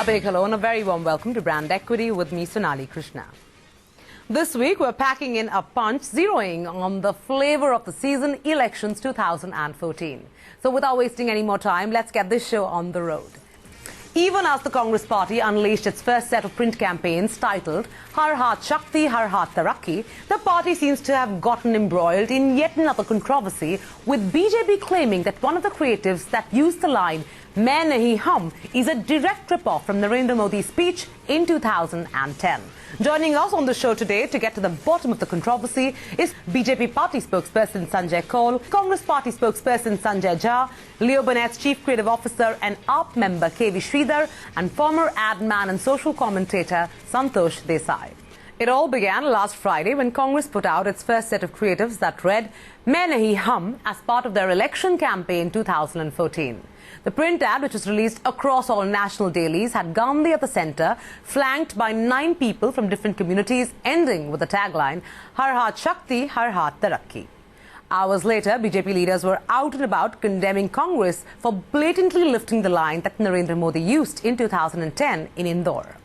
A big hello and a very warm welcome to Brand Equity with me, Sonali Krishna. This week, we're packing in a punch, zeroing on the flavor of the season, elections 2014. So without wasting any more time, let's get this show on the road. Even as the Congress party unleashed its first set of print campaigns titled Har Haath Shakti, Har Haath Tarakki, the party seems to have gotten embroiled in yet another controversy, with BJP claiming that one of the creatives that used the line Main Nahin Hum is a direct rip-off from Narendra Modi's speech in 2010. Joining us on the show today to get to the bottom of the controversy is BJP party spokesperson Sanjay Kaul, Congress party spokesperson Sanjay Jha, Leo Burnett's chief creative officer and AAP member KV Sridhar, and former ad man and social commentator Santosh Desai. It all began last Friday when Congress put out its first set of creatives that read Main Nahin Hum as part of their election campaign 2014. The print ad, which was released across all national dailies, had Gandhi at the centre, flanked by 9 people from different communities, ending with the tagline, Har Haath Shakti, Har Haath Tarakki. Hours later, BJP leaders were out and about condemning Congress for blatantly lifting the line that Narendra Modi used in 2010 in Indore.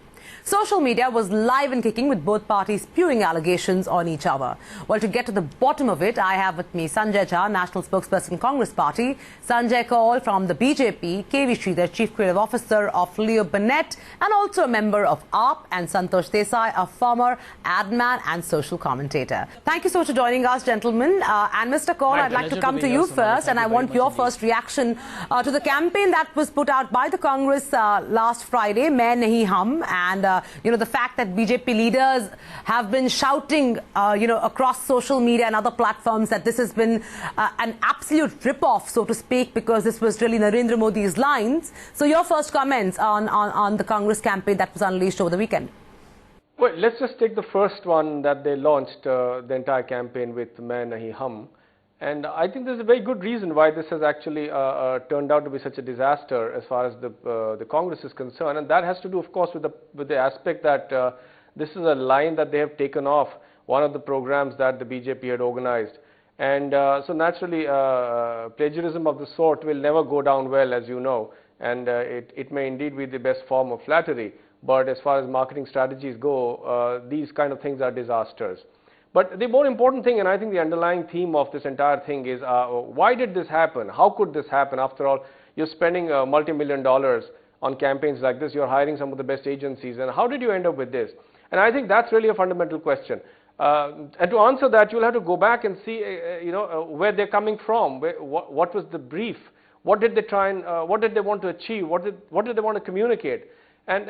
Social media was live and kicking, with both parties spewing allegations on each other. Well, to get to the bottom of it, I have with me Sanjay Jha, National Spokesperson, Congress Party, Sanjay Kaul from the BJP, KV Sridhar, Chief Creative Officer of Leo Burnett, and also a member of AAP, and Santosh Desai, a former ad man and social commentator. Thank you so much for joining us, gentlemen. And Mr. Kaul, I'd like to come to you first, and I want your first reaction to the campaign that was put out by the Congress last Friday, Main Nahin Hum, and the fact that BJP leaders have been shouting, across social media and other platforms that this has been an absolute rip-off, so to speak, because this was really Narendra Modi's lines. So your first comments on the Congress campaign that was unleashed over the weekend. Well, let's just take the first one that they launched, the entire campaign with Main Nahin Hum. And I think there's a very good reason why this has actually turned out to be such a disaster as far as the Congress is concerned. And that has to do, of course, with the aspect that this is a line that they have taken off one of the programs that the BJP had organized. And so naturally, plagiarism of the sort will never go down well, as you know. And it may indeed be the best form of flattery. But as far as marketing strategies go, these kind of things are disasters. But the more important thing, and I think the underlying theme of this entire thing is, why did this happen? How could this happen? After all, you're spending multi-million dollars on campaigns like this. You're hiring some of the best agencies. And how did you end up with this? And I think that's really a fundamental question. And to answer that, you'll have to go back and see, where they're coming from. What was the brief? What did they try and, what did they want to achieve? What did they want to communicate? And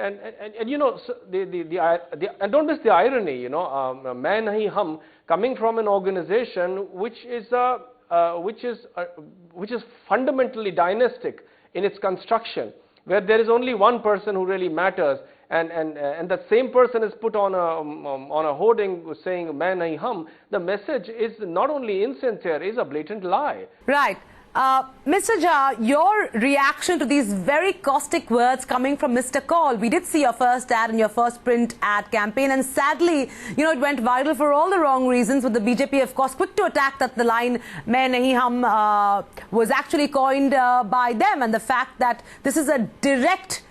don't miss the irony, Main Nahin Hum coming from an organization which is fundamentally dynastic in its construction, where there is only one person who really matters, and that same person is put on a hoarding saying Main Nahin Hum. The message is not only insincere, it is a blatant lie. Right. Mr. Jha, your reaction to these very caustic words coming from Mr. Kaul. We did see your first ad and your first print ad campaign, and sadly, it went viral for all the wrong reasons, with the BJP, of course, quick to attack that the line Main Nahin Hum was actually coined by them, and the fact that this is a direct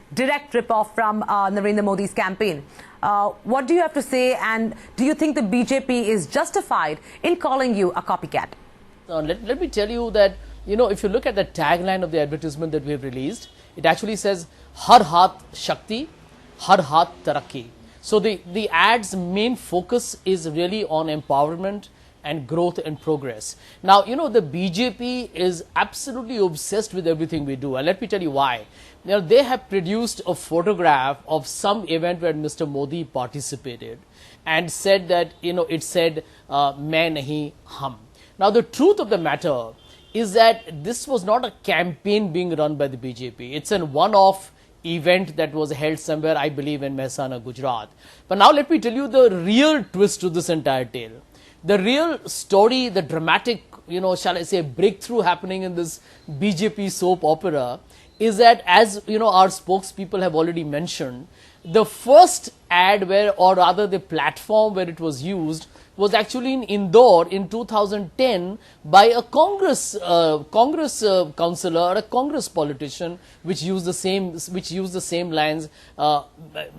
rip-off from Narendra Modi's campaign. What do you have to say, and do you think the BJP is justified in calling you a copycat? Let me tell you that, if you look at the tagline of the advertisement that we have released, it actually says Har Haath Shakti, Har Haath Tarakki. So the ad's main focus is really on empowerment and growth and progress. Now, the BJP is absolutely obsessed with everything we do. And let me tell you why. They have produced a photograph of some event where Mr. Modi participated and said that, it said Main Nahin Hum. Now, the truth of the matter is that this was not a campaign being run by the BJP. It's a one-off event that was held somewhere, I believe, in Mehsana, Gujarat. But now let me tell you the real twist to this entire tale. The real story, the dramatic, shall I say, breakthrough happening in this BJP soap opera is that, as our spokespeople have already mentioned, the first ad where, or rather the platform where it was used was actually in Indore in 2010 by a Congress councillor or a Congress politician, which used the same lines,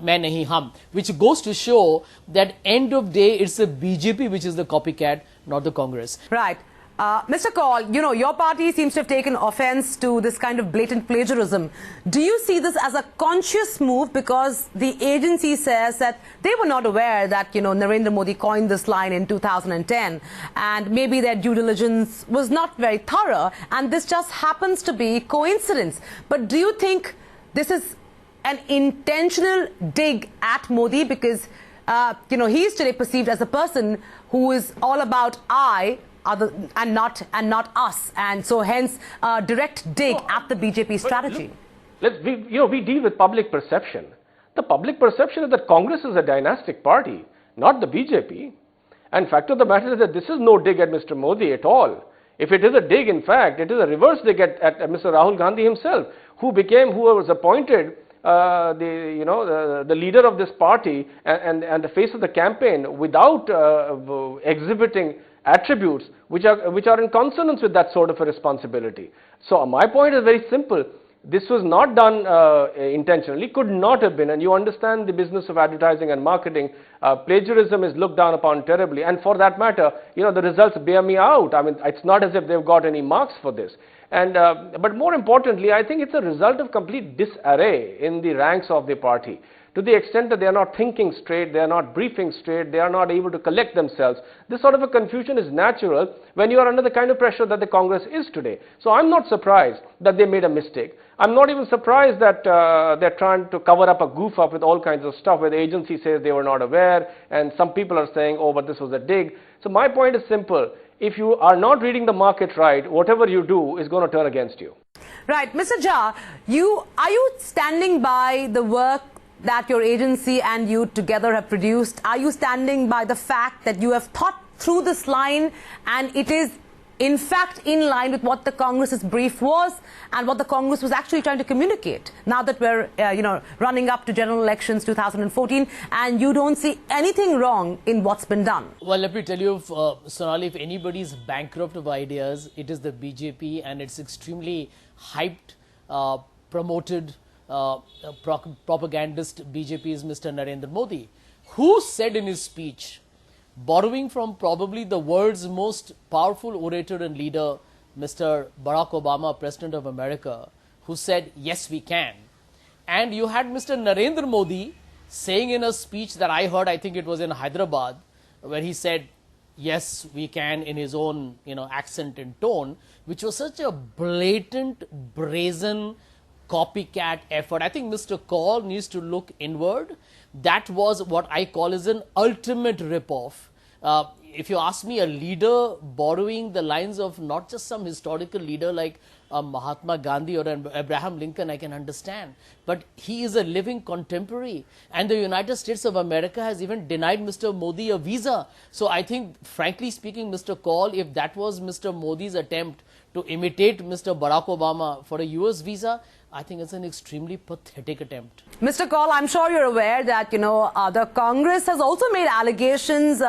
"Main nahi hum," which goes to show that end of day it's the BJP which is the copycat, not the Congress. Right. Mr. Kaul, you know, your party seems to have taken offense to this kind of blatant plagiarism. Do you see this as a conscious move because the agency says that they were not aware that, you know, Narendra Modi coined this line in 2010 and maybe their due diligence was not very thorough and this just happens to be coincidence? But do you think this is an intentional dig at Modi because, you know, he is today perceived as a person who is all about and not us, and so hence direct dig at the BJP strategy? We deal with public perception. The public perception is that Congress is a dynastic party, not the BJP. And fact of the matter is that this is no dig at Mr. Modi at all. If it is a dig, in fact, it is a reverse dig at Mr. Rahul Gandhi himself, who was appointed the leader of this party and the face of the campaign without exhibiting attributes which are in consonance with that sort of a responsibility. So my point is very simple. This was not done intentionally, could not have been, and you understand the business of advertising and marketing. Plagiarism is looked down upon terribly, and for that matter, you know, the results bear me out. I mean, it's not as if they've got any marks for this. And but more importantly, I think it's a result of complete disarray in the ranks of the party. To the extent that they are not thinking straight, they are not briefing straight, they are not able to collect themselves. This sort of a confusion is natural when you are under the kind of pressure that the Congress is today. So I'm not surprised that they made a mistake. I'm not even surprised that they're trying to cover up a goof up with all kinds of stuff where the agency says they were not aware and some people are saying, oh, but this was a dig. So my point is simple. If you are not reading the market right, whatever you do is going to turn against you. Right. Mr. Jha, are you standing by the work that your agency and you together have produced? Are you standing by the fact that you have thought through this line and it is in fact in line with what the Congress's brief was and what the Congress was actually trying to communicate now that we're running up to general elections 2014, and you don't see anything wrong in what's been done? Well, let me tell you, Sonali, if anybody is bankrupt of ideas, it is the BJP, and it's extremely hyped, promoted propagandist BJP is Mr. Narendra Modi, who said in his speech, borrowing from probably the world's most powerful orator and leader, Mr. Barack Obama, President of America, who said, yes, we can. And you had Mr. Narendra Modi saying in a speech that I heard, I think it was in Hyderabad, where he said, yes, we can, in his own accent and tone, which was such a blatant, brazen, copycat effort. I think Mr. Kaul needs to look inward. That was what I call as an ultimate rip-off. If you ask me, a leader borrowing the lines of not just some historical leader like Mahatma Gandhi or Abraham Lincoln, I can understand. But he is a living contemporary. And the United States of America has even denied Mr. Modi a visa. So I think, frankly speaking, Mr. Kaul, if that was Mr. Modi's attempt to imitate Mr. Barack Obama for a US visa, I think it's an extremely pathetic attempt. Mr. Kaul, I'm sure you're aware that, the Congress has also made allegations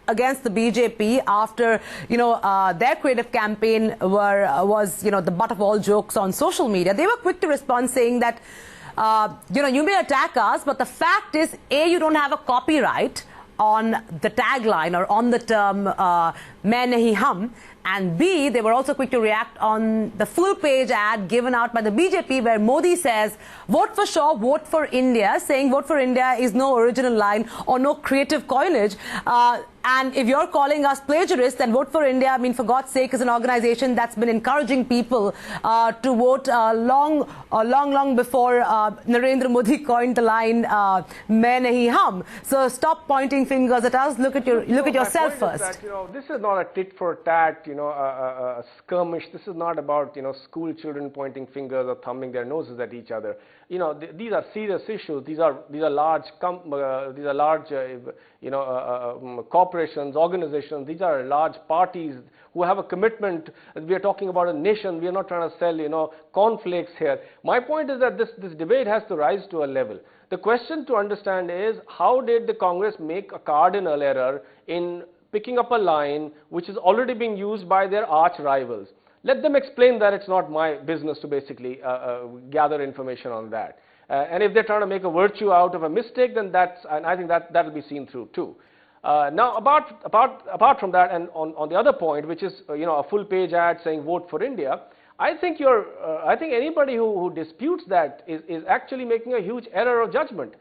against the BJP after, their creative campaign was the butt of all jokes on social media. They were quick to respond saying that, you may attack us, but the fact is, A, you don't have a copyright on the tagline or on the term Main Nahin Hum, and B, they were also quick to react on the full page ad given out by the BJP where Modi says, vote for Shaw, vote for India, saying vote for India is no original line or no creative coinage. And if you're calling us plagiarists, then Vote for India, for God's sake, is an organization that's been encouraging people to vote long before Narendra Modi coined the line Main Nahin Hum. So stop pointing fingers at us. Look at yourself first. This is not a tit for tat, a skirmish. This is not about school children pointing fingers or thumbing their noses at each other. These are serious issues. These are large corporations, organizations. These are large parties who have a commitment. We are talking about a nation. We are not trying to sell cornflakes here. My point is that this debate has to rise to a level. The question to understand is, how did the Congress make a cardinal error in picking up a line which is already being used by their arch rivals. Let them explain that. It's not my business to basically gather information on that. And if they're trying to make a virtue out of a mistake, then and I think that'll be seen through too. Now, apart from that, and on the other point, which is a full-page ad saying "Vote for India," I think anybody who disputes that is actually making a huge error of judgment.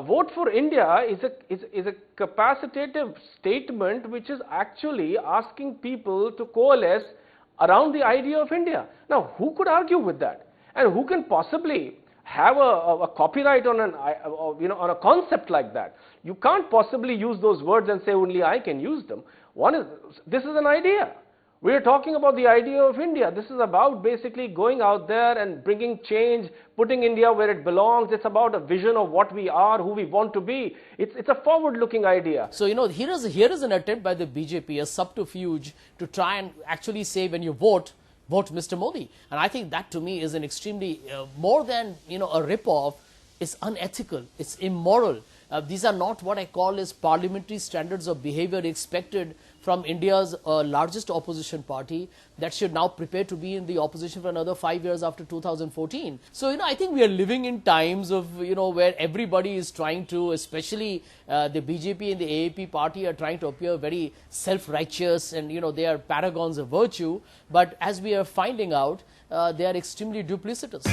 Vote for India is a capacitative statement which is actually asking people to coalesce around the idea of India. Now, who could argue with that? And who can possibly have a copyright on on a concept like that? You can't possibly use those words and say only I can use them. This is an idea. We are talking about the idea of India. This is about basically going out there and bringing change, putting India where it belongs. It's about a vision of what we are, who we want to be. It's a forward-looking idea. So, here is an attempt by the BJP, a subterfuge to try and actually say when you vote Mr. Modi. And I think that to me is an extremely, more than, a rip-off, it's unethical, it's immoral. These are not what I call as parliamentary standards of behavior expected from India's largest opposition party that should now prepare to be in the opposition for another 5 years after 2014. So, I think we are living in times of, where everybody is trying to, especially the BJP and the AAP party are trying to appear very self-righteous and, they are paragons of virtue. But as we are finding out, they are extremely duplicitous.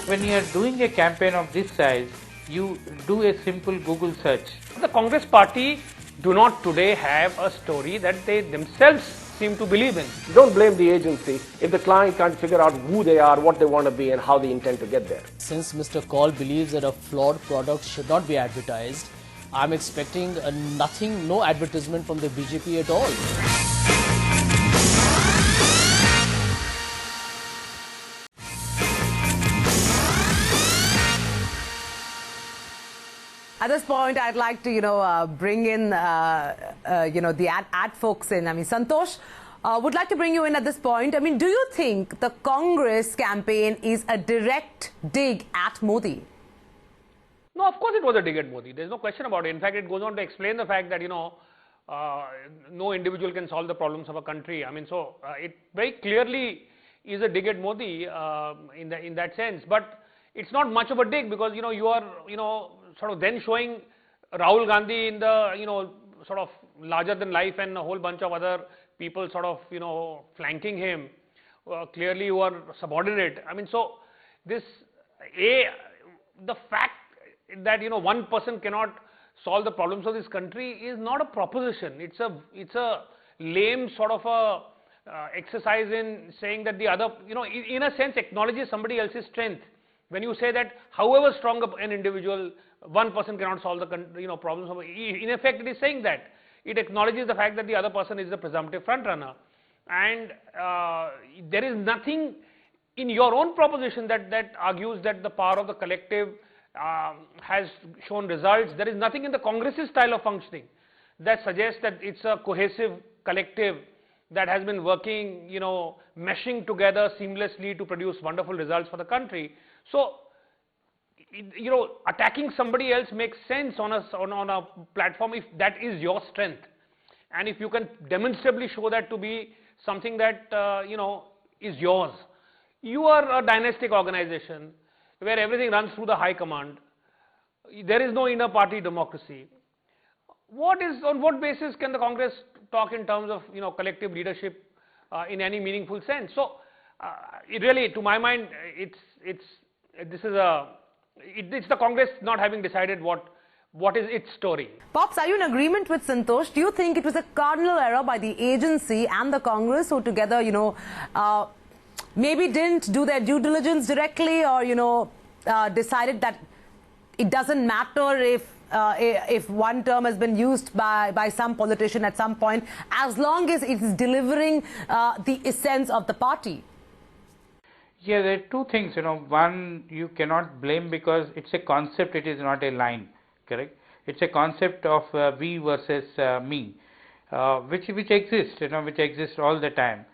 When you are doing a campaign of this size, you do a simple Google search. The Congress party do not today have a story that they themselves seem to believe in. Don't blame the agency if the client can't figure out who they are, what they want to be, and how they intend to get there. Since Mr. Kaul believes that a flawed product should not be advertised, I'm expecting no advertisement from the BJP at all. At this point, I'd like to, bring in, the ad folks in. I mean, Santosh, would like to bring you in at this point. I mean, do you think the Congress campaign is a direct dig at Modi? No, of course it was a dig at Modi. There's no question about it. In fact, it goes on to explain the fact that, no individual can solve the problems of a country. I mean, so it very clearly is a dig at Modi in that sense. But it's not much of a dig because, you are, sort of then showing Rahul Gandhi in the, sort of larger than life and a whole bunch of other people sort of, flanking him, clearly who are subordinate. I mean, so the fact that, one person cannot solve the problems of this country is not a proposition. It's a lame sort of a exercise in saying that the other, in a sense acknowledges somebody else's strength. When you say that however strong an individual, one person cannot solve the problems of, in effect it is saying that. It acknowledges the fact that the other person is the presumptive front runner. And there is nothing in your own proposition that argues that the power of the collective has shown results. There is nothing in the Congress's style of functioning that suggests that it's a cohesive collective that has been working, meshing together seamlessly to produce wonderful results for the country. So, attacking somebody else makes sense on a platform if that is your strength. And if you can demonstrably show that to be something that, is yours. You are a dynastic organization where everything runs through the high command. There is no inner party democracy. On what basis can the Congress talk in terms of, collective leadership in any meaningful sense? So, really, to my mind, it's the Congress not having decided what is its story. Pops, are you in agreement with Santosh? Do you think it was a cardinal error by the agency and the Congress who together, maybe didn't do their due diligence directly or, decided that it doesn't matter if one term has been used by some politician at some point, as long as it is delivering the essence of the party? Yeah, there are two things, one, you cannot blame because it's a concept, it is not a line, correct? It's a concept of we versus me, which exists, which exists all the time.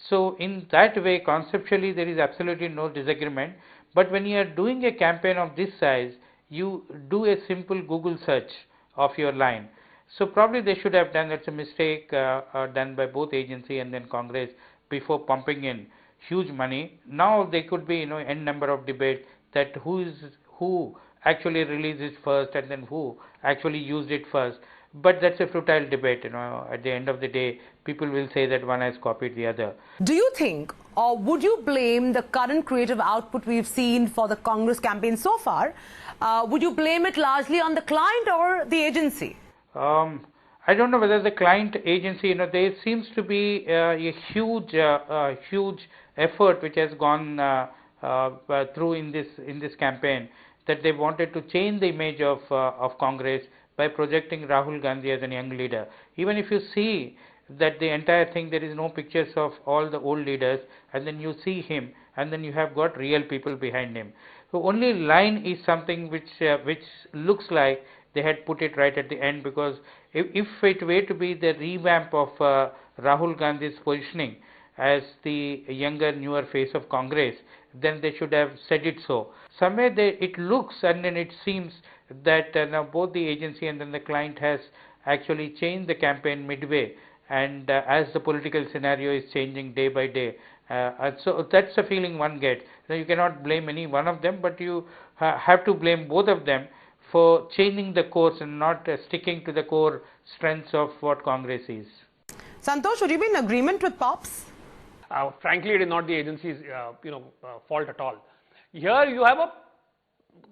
So in that way, conceptually, there is absolutely no disagreement. But when you are doing a campaign of this size, you do a simple Google search of your line. So probably they should have done, that's a mistake done by both agency and then Congress before pumping in huge money. Now there could be, n number of debates that who actually released it first and then who actually used it first. But that's a futile debate, at the end of the day, people will say that one has copied the other. Do you think, or would you blame the current creative output we've seen for the Congress campaign so far? Would you blame it largely on the client or the agency? I don't know whether the client agency, there seems to be a huge effort which has gone through in this campaign, that they wanted to change the image of Congress by projecting Rahul Gandhi as a young leader. Even if you see that the entire thing, there is no pictures of all the old leaders, and then you see him, and then you have got real people behind him. So only line is something which looks like they had put it right at the end, because if it were to be the revamp of Rahul Gandhi's positioning as the younger, newer face of Congress, then they should have said it so. Somewhere it looks and then it seems that now both the agency and then the client has actually changed the campaign midway, and as the political scenario is changing day by day. So that's the feeling one gets. Now you cannot blame any one of them, but you have to blame both of them for changing the course and not sticking to the core strengths of what Congress is. Santosh, would you be in agreement with Pops? Frankly, it is not the agency's fault at all. Here you have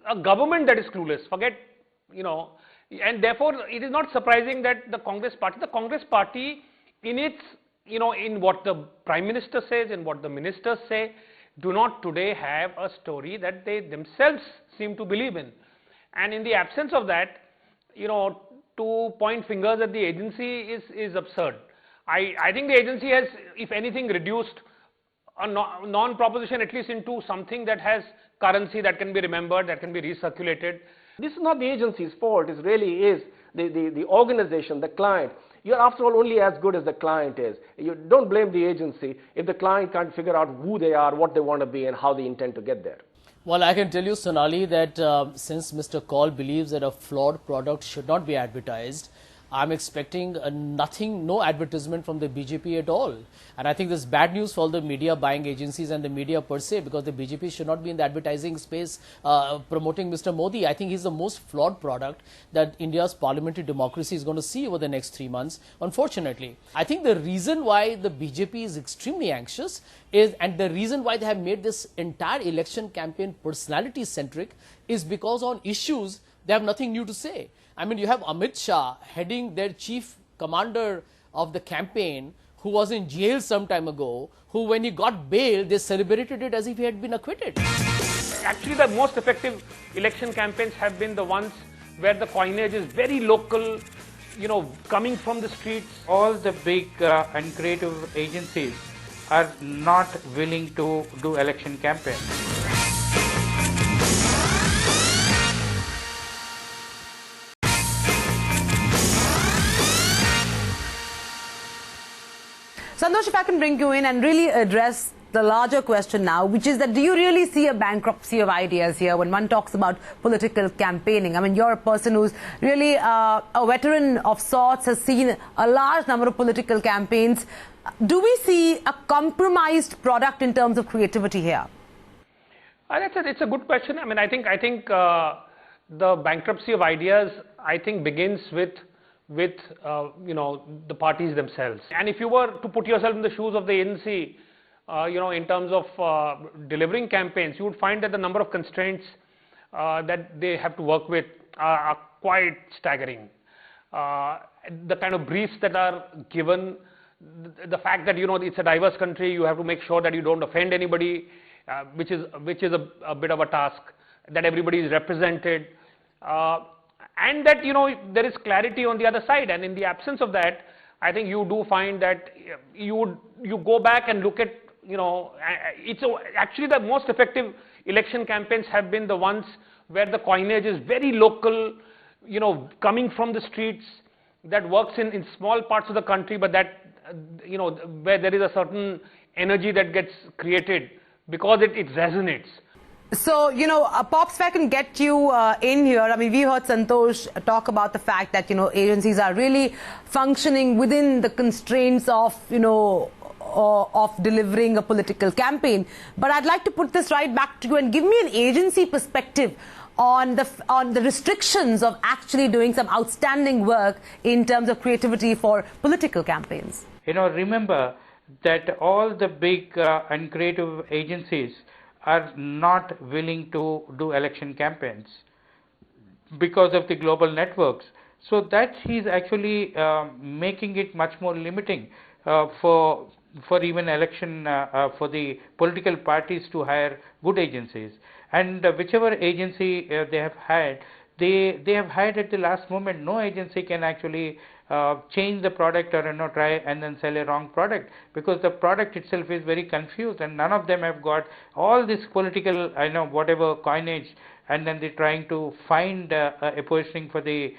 a government that is clueless. Forget, and therefore it is not surprising that the Congress party in its, in what the Prime Minister says and what the ministers say, do not today have a story that they themselves seem to believe in. And in the absence of that, to point fingers at the agency is absurd. I think the agency has, if anything, reduced a non-proposition at least into something that has currency, that can be remembered, that can be recirculated. This is not the agency's fault. It really is the organization, the client. You're after all only as good as the client is. You don't blame the agency if the client can't figure out who they are, what they want to be, and how they intend to get there. Well, I can tell you, Sonali, that since Mr. Kaul believes that a flawed product should not be advertised, I'm expecting no advertisement from the BJP at all. And I think this is bad news for all the media buying agencies and the media per se, because the BJP should not be in the advertising space promoting Mr. Modi. I think he's the most flawed product that India's parliamentary democracy is going to see over the next 3 months, unfortunately. I think the reason why the BJP is extremely anxious is, and the reason why they have made this entire election campaign personality-centric, is because on issues they have nothing new to say. I mean, you have Amit Shah heading their chief commander of the campaign, who was in jail some time ago, who when he got bail, they celebrated it as if he had been acquitted. Actually, the most effective election campaigns have been the ones where the coinage is very local, coming from the streets. All the big and creative agencies are not willing to do election campaigns. Santosh, if I can bring you in and really address the larger question now, which is that do you really see a bankruptcy of ideas here when one talks about political campaigning? I mean, you're a person who's really a veteran of sorts, has seen a large number of political campaigns. Do we see a compromised product in terms of creativity here? It's a good question. I mean, I think the bankruptcy of ideas, begins with the parties themselves. And if you were to put yourself in the shoes of the agency, in terms of delivering campaigns, you would find that the number of constraints that they have to work with are quite staggering. The kind of briefs that are given, the fact that it's a diverse country, you have to make sure that you don't offend anybody, which is a bit of a task, that everybody is represented. And that there is clarity on the other side, and in the absence of that, I think you do find that you go back and look at actually the most effective election campaigns have been the ones where the coinage is very local, coming from the streets, that works in small parts of the country, but that where there is a certain energy that gets created because it resonates. So, you know, Pops, if I can get you in here, I mean, we heard Santosh talk about the fact that, you know, agencies are really functioning within the constraints of, you know, of delivering a political campaign. But I'd like to put this right back to you and give me an agency perspective on the restrictions of actually doing some outstanding work in terms of creativity for political campaigns. You know, remember that all the big and creative agencies are not willing to do election campaigns because of the global networks. So that is actually making it much more limiting for even election for the political parties to hire good agencies. And whichever agency they have hired, they have hired at the last moment. No agency can actually change the product or try and then sell a wrong product, because the product itself is very confused, and none of them have got all this political whatever coinage, and then they're trying to find a positioning for the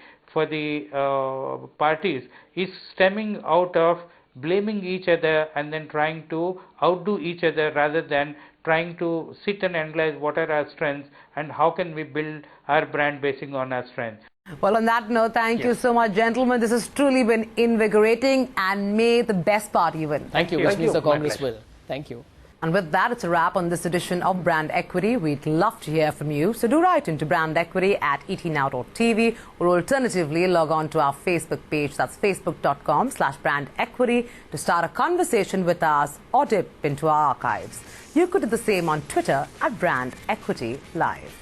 parties is stemming out of blaming each other and then trying to outdo each other, rather than trying to sit and analyze what are our strengths and how can we build our brand basing on our strengths. Well, on that note, thank you so much, gentlemen. This has truly been invigorating, and may the best party win. Thank you. Which means the Congress will. Thank you. And with that, it's a wrap on this edition of Brand Equity. We'd love to hear from you. So do write into Brand Equity at etnow.tv, or alternatively log on to our Facebook page. That's facebook.com/Brand Equity to start a conversation with us or dip into our archives. You could do the same on Twitter at Brand Equity Live.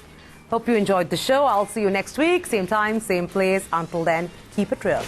Hope you enjoyed the show. I'll see you next week, same time, same place. Until then, keep it real.